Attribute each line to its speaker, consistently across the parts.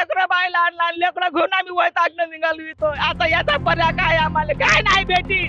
Speaker 1: लेकरं बाय लहान लहान लेकरं घेऊन आम्ही वैतागनं निघालो इथं. आता याचा पर्याय काय आम्हाला काय नाही भेटी.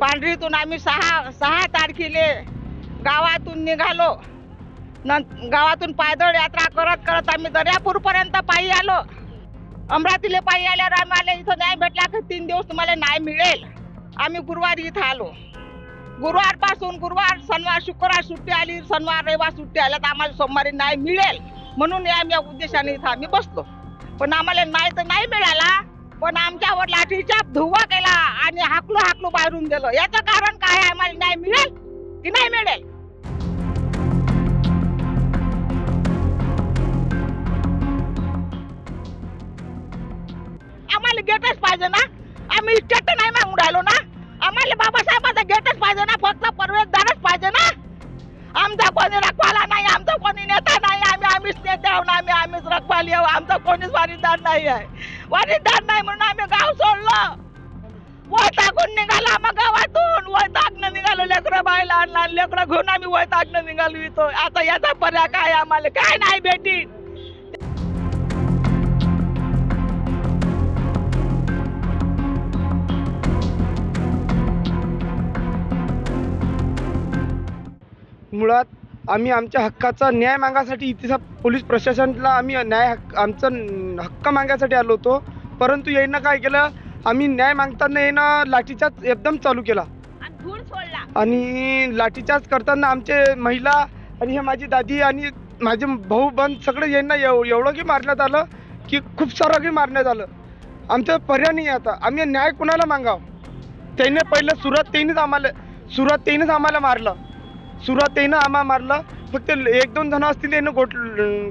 Speaker 1: पांढरीतून आम्ही सहा तारखेले गावातून निघालो. गावातून पायदळ यात्रा करत करत आम्ही दर्यापूर पर्यंत पायी आलो. अमरावतीला पायी आल्यावर आम्हाला इथं नाही भेटला की 3 दिवस तुम्हाला नाही मिळेल. आम्ही गुरुवारी इथं आलो. गुरुवार शनिवार शुक्रवार सुट्टी आली, शनिवार रविवार सुट्टी आल्या तर आम्हाला सोमवारी नाही मिळेल म्हणून या उद्देशाने इथं आम्ही बसलो. पण आम्हाला नाही तर नाही मिळाला. पण आमच्यावर लाठीचा धुवा केला आणि हाकलो बाहेरून दिलं. याचं कारण काय आहे? आम्हाला नाही मिळेल की नाही मिळेल? आम्हाला गेटच पाहिजे ना. आम्ही स्टेट नाही मागून राहिलो ना. आम्हाला बाबासाहेबांचा गेटच पाहिजे ना. फक्त प्रवेशद्वारच पाहिजे ना. आमचा कोणी रखवाला नाही, आमचा कोणी नेता नाही. आम्हीच नेते आहोत, आम्हीच रखवाली आहोत. आमचा कोणीच वारीदार नाही आहे. वारीदार नाही म्हणून आम्ही गाव सोडलं. वैतागून निघाला. मग गावातून वैतागनं निघालो. लेकरं बाय लहान लहान लेकरं घेऊन आम्ही वैतागनं निघालो इथं. आता याचा पर्याय काय आम्हाला काय नाही भेटी.
Speaker 2: मुळात आम्ही आमच्या हक्काचा न्याय मागायसाठी इथे पोलीस प्रशासनाला आम्ही आमचा हक्क मागायसाठी आलो होतो. परंतु यांना काय केलं, आम्ही न्याय मागताना यांना लाठीचार्ज एकदम चालू केला आणि लाठीचार्ज करताना आमचे महिला आणि हे माझी दादी आणि माझे भाऊ बंद सगळे यांना एवढं की मारण्यात आलं की खूप सारं की मारण्यात आलं. आमचा पर्याय नाही आता. आम्ही न्याय कुणाला मागावं? त्याने पहिलं सुरुवात त्यानेच आम्हाला मारलं. फक्त 1-2 जण असतील त्यानं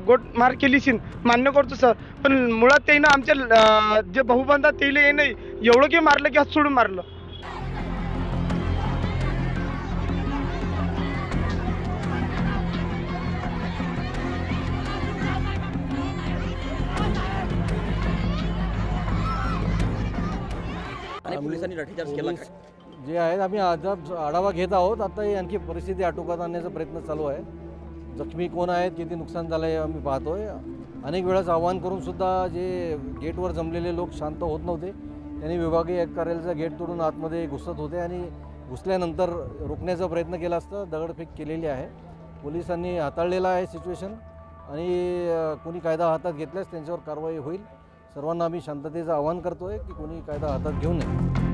Speaker 2: गोट मार केलीशीन मान्य करतो सर. पण मुळात त्यानं आमच्या जे भाऊबंधात त्याला हे नाही एवढं की मारलं की हात सोडून मारलं.
Speaker 3: आणि पोलिसांनी लाठीचार्ज केला.
Speaker 4: जे आहेत आम्ही आढावा घेत आहोत. आता ही आणखी परिस्थिती आटोक्यात आणण्याचा प्रयत्न चालू आहे. जखमी कोण आहेत, किती नुकसान झालं आहे आम्ही पाहतोय. अनेक वेळेस आवाहन करून सुद्धा जे गेटवर जमलेले लोक शांत होत नव्हते. त्यांनी विभागीय कार्यालयाचा गेट तोडून आतमध्ये घुसत होते आणि घुसल्यानंतर रोखण्याचा प्रयत्न केला असता दगडफेक केलेली आहे. पोलिसांनी हाताळलेला आहे सिच्युएशन आणि कोणी कायदा हातात घेतल्यास त्यांच्यावर कारवाई होईल. सर्वांना आम्ही शांततेचं आवाहन करतोय की कोणी कायदा हातात घेऊ नये.